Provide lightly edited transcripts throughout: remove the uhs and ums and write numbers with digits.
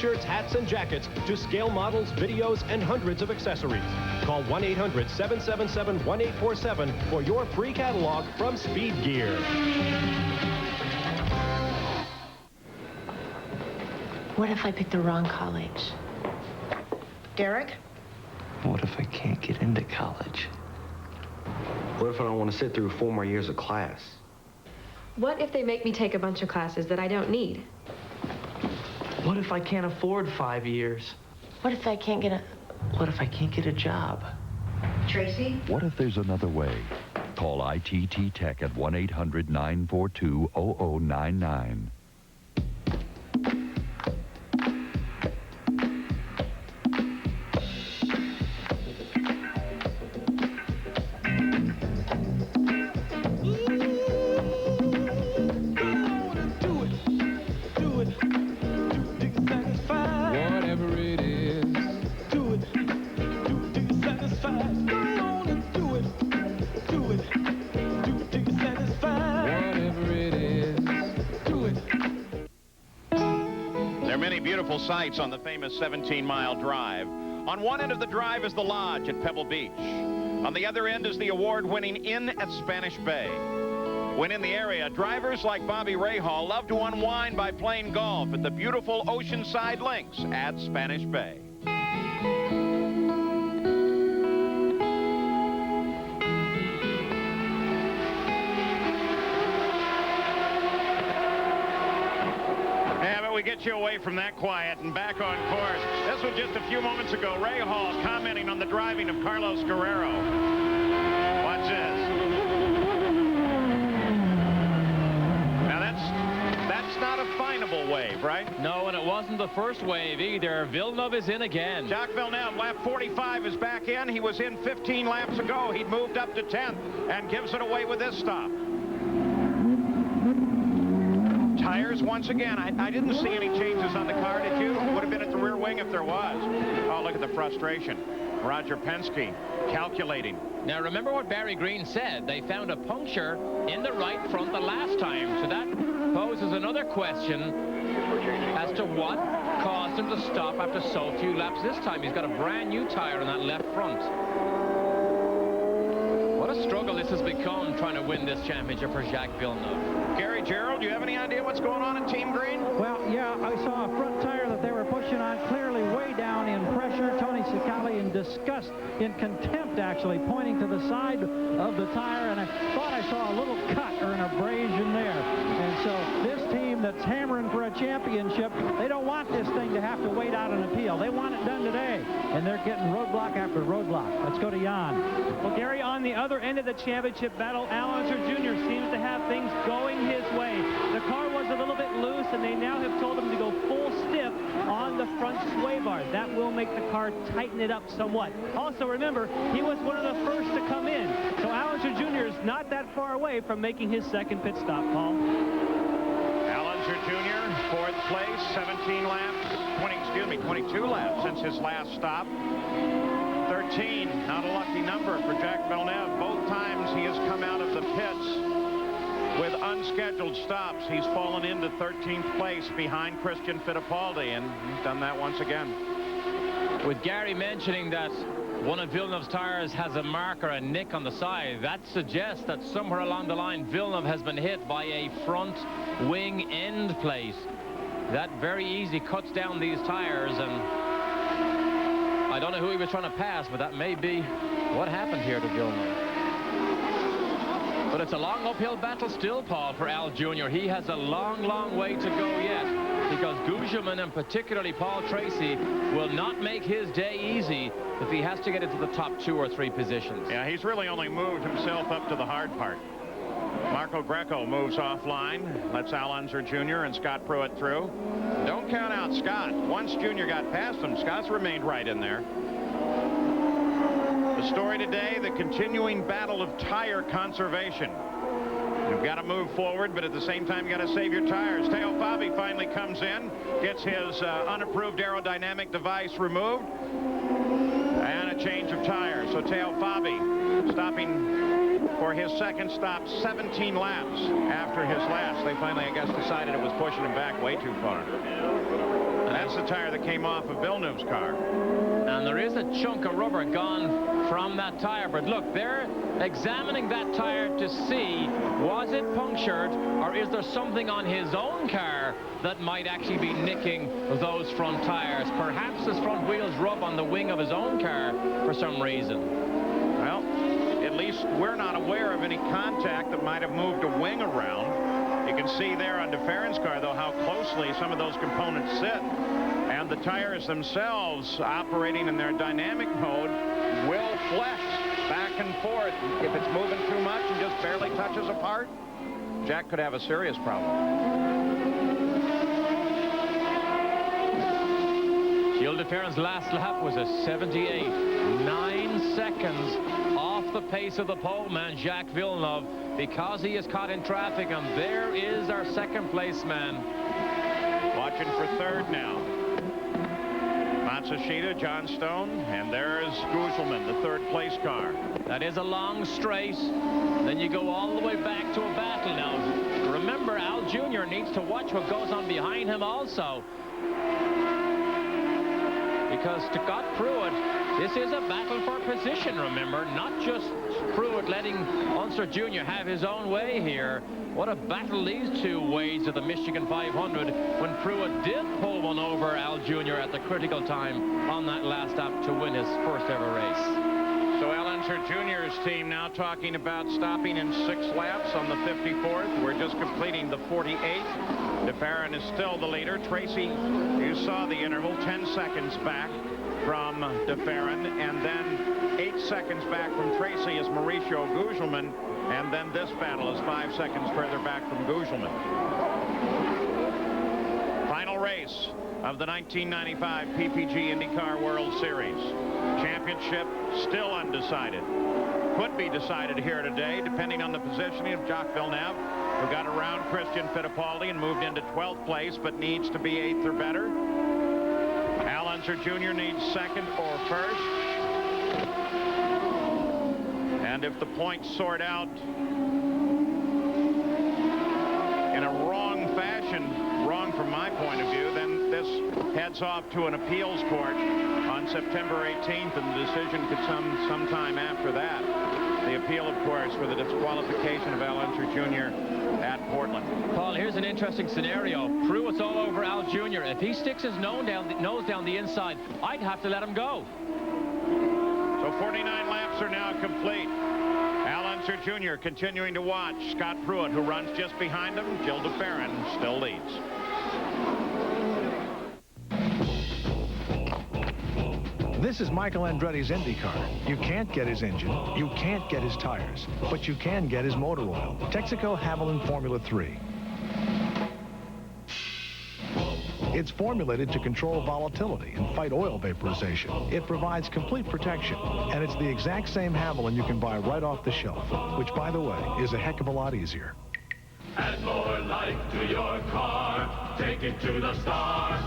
T-shirts, hats, and jackets to scale models, videos, and hundreds of accessories. Call 1-800-777-1847 for your free catalog from Speed Gear. What if I pick the wrong college? Derek? What if I can't get into college? What if I don't want to sit through 4 more years of class? What if they make me take a bunch of classes that I don't need? What if I can't afford 5 years? What if I can't get a... What if I can't get a job? Tracy? What if there's another way? Call ITT Tech at 1-800-942-0099. Sights on the famous 17-mile drive. On one end of the drive is the Lodge at Pebble Beach. On the other end is the award-winning Inn at Spanish Bay. When in the area, drivers like Bobby Rahal love to unwind by playing golf at the beautiful oceanside links at Spanish Bay. We get you away from that quiet and back on course. This was just a few moments ago. Rahal commenting on the driving of Carlos Guerrero. Watch this. Now that's not a finable wave, right? No, and it wasn't the first wave either. Villeneuve is in again. Jacques Villeneuve, lap 45, is back in. He was in 15 laps ago. He'd moved up to 10th and gives it away with this stop. Tires once again. I didn't see any changes on the car, did you? Would have been at the rear wing if there was. Oh, look at the frustration. Roger Penske calculating. Now, remember what Barry Green said. They found a puncture in the right front the last time. So that poses another question as to what caused him to stop after so few laps this time. He's got a brand new tire on that left front. What a struggle this has become trying to win this championship for Jacques Villeneuve. Gary Gerald, do you have any idea what's going on in Team Green? Well, yeah, I saw a front tire that they were pushing on clearly way down in pressure. Tony Cicali in disgust, in contempt, actually, pointing to the side of the tire, and I thought I saw a little cut or an abrasion there. And so this team that's hammering for a championship, they don't want this thing to have to wait out an appeal. They want it done today, and they're getting roadblock after roadblock. Let's go to Jan. Well, Gary, on the other end of the championship battle, Al Unser Jr. seems to have things going his way. The car was a little bit loose, and they now have told him to go full stiff on the front sway bar. That will make the car tighten it up somewhat. Also, remember, he was one of the first to come in, so Al Unser Jr. is not that far away from making his second pit stop, Paul. Al Unser Jr., fourth place, 22 laps since his last stop. 13, not a lucky number for Jacques Villeneuve. Both times he has come out of the pits with unscheduled stops. He's fallen into 13th place behind Christian Fittipaldi, and he's done that once again. With Gary mentioning that one of Villeneuve's tires has a mark or a nick on the side, that suggests that somewhere along the line Villeneuve has been hit by a front wing end plate. That very easy cuts down these tires, and I don't know who he was trying to pass, but that may be what happened here to Villeneuve. But it's a long uphill battle still, Paul, for Al Jr. He has a long, long way to go yet, because Gugelmin and particularly Paul Tracy will not make his day easy if he has to get into the top 2 or 3 positions. Yeah, he's really only moved himself up to the hard part. Marco Greco moves offline, lets Al Unser Jr. and Scott Pruitt through. Don't count out Scott. Once Jr. got past him, Scott's remained right in there. The story today, the continuing battle of tire conservation. You've got to move forward, but at the same time, you got to save your tires. Teo Fabi finally comes in, gets his unapproved aerodynamic device removed, and a change of tires. So Teo Fabi stopping for his second stop, 17 laps after his last. They finally, I guess, decided it was pushing him back way too far. And that's That's the tire that came off of Villeneuve's car. And there is a chunk of rubber gone from that tire. But look, they're examining that tire to see, was it punctured, or is there something on his own car that might actually be nicking those front tires? Perhaps his front wheels rub on the wing of his own car for some reason. Well, at least we're not aware of any contact that might have moved a wing around. You can see there on DeFerrin's car, though, how closely some of those components sit. And the tires themselves, operating in their dynamic mode, will flex back and forth. If it's moving too much and just barely touches a part, Jack could have a serious problem. Gilles DeFerrin's last lap was a 78. 9 seconds off the pace of the pole man, Jacques Villeneuve, because he is caught in traffic. And there is our second place man. Watching for third now. Matsushita, John Stone, and there's Gugelman, the third place car. That is a long straight. Then you go all the way back to a battle now. Remember, Al Jr. needs to watch what goes on behind him also. Because to Scott Pruitt, this is a battle for position, remember, not just Pruitt letting Unser Jr. have his own way here. What a battle these two waged at the Michigan 500 when Pruitt did pull one over Al Jr. at the critical time on that last lap to win his first ever race. So Al Unser Jr.'s team now talking about stopping in 6 laps on the 54th. We're just completing the 48th. DeFerrin is still the leader. Tracy, you saw the interval, 10 seconds back from DeFerrin, and then 8 seconds back from Tracy is Mauricio Gugelman, and then this battle is 5 seconds further back from Gugelman. Final race of the 1995 PPG IndyCar World Series. Championship still undecided. Could be decided here today, depending on the positioning of Jacques Villeneuve, who got around Christian Fittipaldi and moved into 12th place, but needs to be 8th or better. Al Unser Jr. needs 2nd or 1st. And if the points sort out in a wrong fashion, wrong from my point of view, then this heads off to an appeals court on September 18th, and the decision could come sometime after that. The appeal, of course, for the disqualification of Al Unser Jr. at Portland. Paul, here's an interesting scenario. Pruitt's all over Al Jr. If he sticks his nose down the inside, I'd have to let him go. So 49 laps are now complete. Al Unser Jr. continuing to watch Scott Pruitt, who runs just behind him. Gilles DeFerrin still leads. This is Michael Andretti's IndyCar. You can't get his engine, you can't get his tires, but you can get his motor oil. Texaco Havoline Formula 3. It's formulated to control volatility and fight oil vaporization. It provides complete protection, and it's the exact same Havoline you can buy right off the shelf, which, by the way, is a heck of a lot easier. Add more life to your car. Take it to the stars.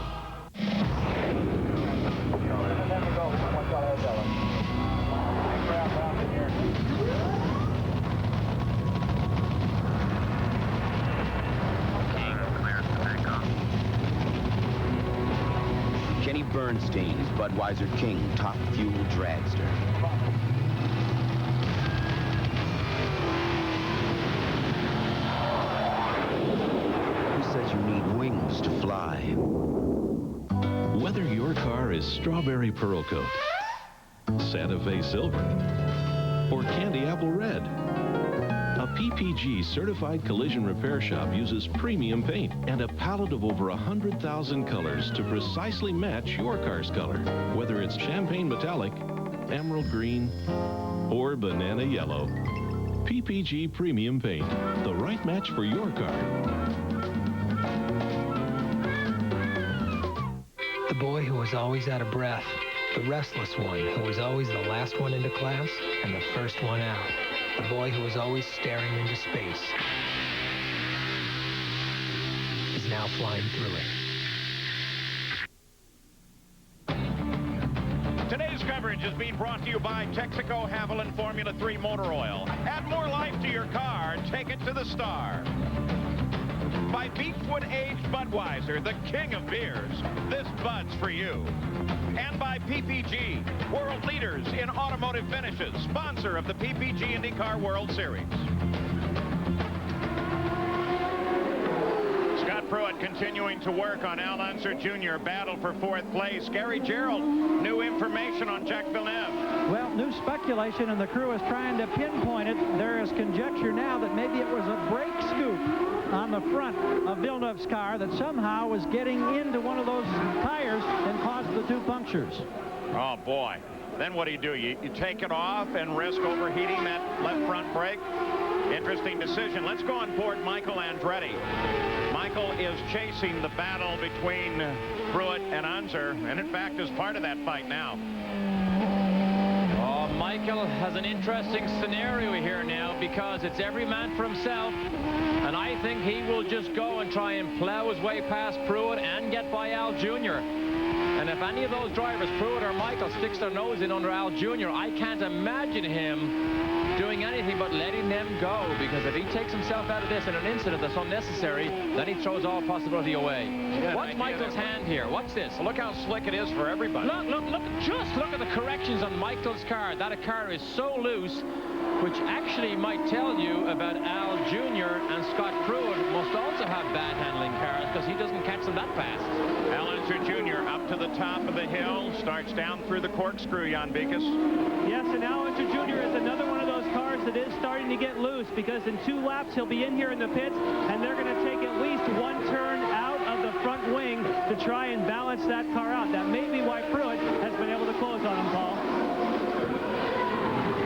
Kenny Bernstein is Budweiser King Top Fuel Dragster. Who says you need wings to fly? Whether your car is Strawberry Pearl Coat, Santa Fe Silver, or Candy Apple Red, a PPG certified collision repair shop uses premium paint and a palette of over 100,000 colors to precisely match your car's color, whether it's champagne metallic, emerald green, or banana yellow. PPG premium paint, the right match for your car. The boy who was always out of breath, the restless one who was always the last one into class and the first one out. The boy who was always staring into space is now flying through it. Today's coverage is being brought to you by Texaco Havoline Formula 3 Motor Oil. Add more life to your car. Take it to the star. By Beechwood Aged Budweiser, the king of beers. This Bud's for you. And by PPG, world leaders in automotive finishes, sponsor of the PPG IndyCar World Series. Scott Pruitt continuing to work on Al Unser Jr. battle for 4th place. Gary Gerald, new information on Jacques Villeneuve. Well, new speculation, and the crew is trying to pinpoint it. There is conjecture now that maybe it was a brake scoop on the front of Villeneuve's car that somehow was getting into one of those tires and caused the 2 punctures. Oh, boy. Then what do? You take it off and risk overheating that left front brake? Interesting decision. Let's go on board Michael Andretti. Michael is chasing the battle between Pruitt and Unser, and in fact is part of that fight now. Oh, Michael has an interesting scenario here now because it's every man for himself, and I think he will just go and try and plow his way past Pruitt and get by Al Jr. And if any of those drivers, Pruitt or Michael, sticks their nose in under Al Jr., I can't imagine him doing anything but letting them go, because if he takes himself out of this in an incident that's unnecessary, then he throws all possibility away. What's Michael's hand here? What's this? Well, look how slick it is for everybody. Look, just look at the corrections on Michael's car. That car is so loose, which actually might tell you about Al Jr. and Scott Pruitt must also have bad handling cars because he doesn't catch them that fast. Al Unser Jr. up to the top of the hill, starts down through the corkscrew, Jan Beekes. Yes, and Al Unser Jr. is another one of those cars that is starting to get loose, because in 2 laps he'll be in here in the pits, and they're going to take at least 1 turn out of the front wing to try and balance that car out. That may be why Pruitt has been able to close on him, Paul.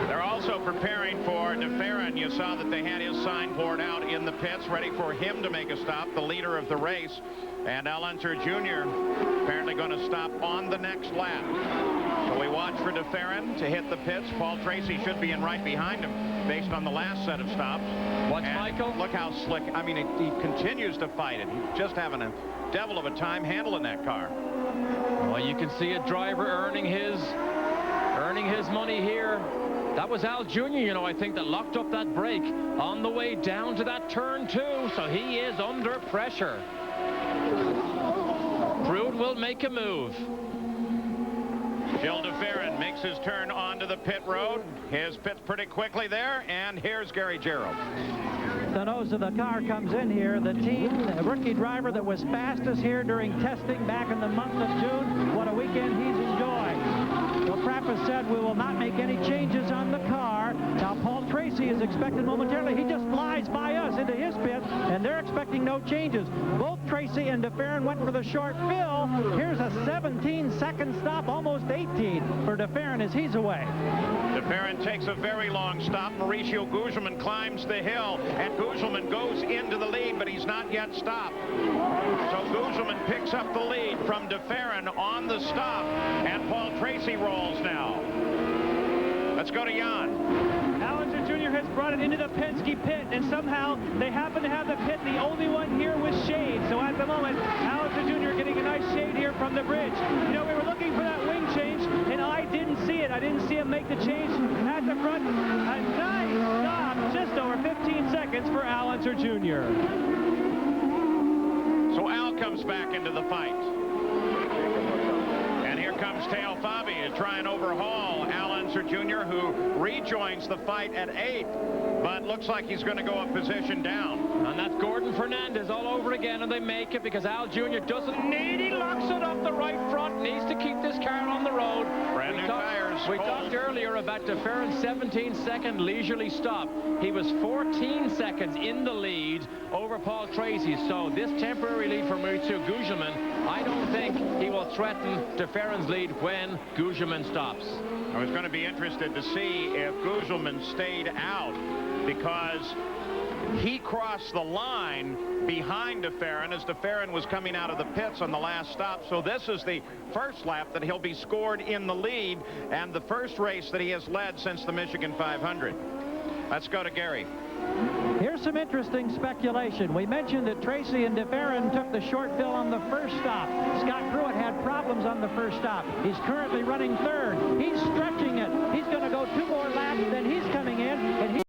They're also preparing for DeFerrin. You saw that they had his sign board out in the pits, ready for him to make a stop, the leader of the race. And Al Unser Jr. apparently going to stop on the next lap. So we watch for DeFerrin to hit the pits. Paul Tracy should be in right behind him based on the last set of stops. Watch Michael. Look how slick. I mean, he continues to fight it. He's just having a devil of a time handling that car. Well, you can see a driver earning his money here. That was Al Jr., you know, I think, that locked up that brake on the way down to that turn 2. So he is under pressure. Pruitt will make a move. Gilles DeFerrin makes his turn onto the pit road. His pits pretty quickly there, and here's Gary Gerald. The nose of the car comes in here. The team, the rookie driver that was fastest here during testing back in the month of June. What a weekend he's enjoyed. Well, Trappist said we will not make any changes on the car. Now, Paul Tracy is expected momentarily. He just flies by us into his pit, and they're expecting no changes. Both Tracy and DeFerrin went for the short fill. Here's a 17-second stop, almost 18 for DeFerrin as he's away. DeFerrin takes a very long stop. Mauricio Gugelmin climbs the hill, and Gugelmin goes into the lead, but he's not yet stopped. So Gugelmin picks up the lead from DeFerrin on the stop, and Paul Tracy rolls now. Let's go to Jan. Al Unser Jr. has brought it into the Penske pit, and somehow they happen to have the pit the only one here with shade. So at the moment, Al Unser Jr. getting a nice shade here from the bridge. You know, we were looking for that wing change, and I didn't see it. I didn't see him make the change at the front. A nice stop, just over 15 seconds for Al Unser Jr. So Al comes back into the fight. And here comes Teo Fabi to try and overhaul Al Unser Jr., who rejoins the fight at 8th, but looks like he's going to go a position down. And that's Gordon Fernandez all over again, and they make it because Al Jr. doesn't need. He locks it up the right front, needs to keep this car on the road. Brand new tires. We talked earlier about DeFerrin's 17-second leisurely stop. He was 14 seconds in the lead over Paul Tracy. So this temporary lead for Mauricio Gugelmin, I don't think he will threaten DeFerrin's lead when Gugelmin stops. I was going to be interested to see if Gugelmin stayed out, because he crossed the line behind DeFerrin as DeFerrin was coming out of the pits on the last stop. So this is the first lap that he'll be scored in the lead, and the first race that he has led since the Michigan 500. Let's go to Gary. Here's some interesting speculation. We mentioned that Tracy and DeFerrin took the short fill on the first stop. Scott Pruitt had problems on the first stop. He's currently running third. He's stretching it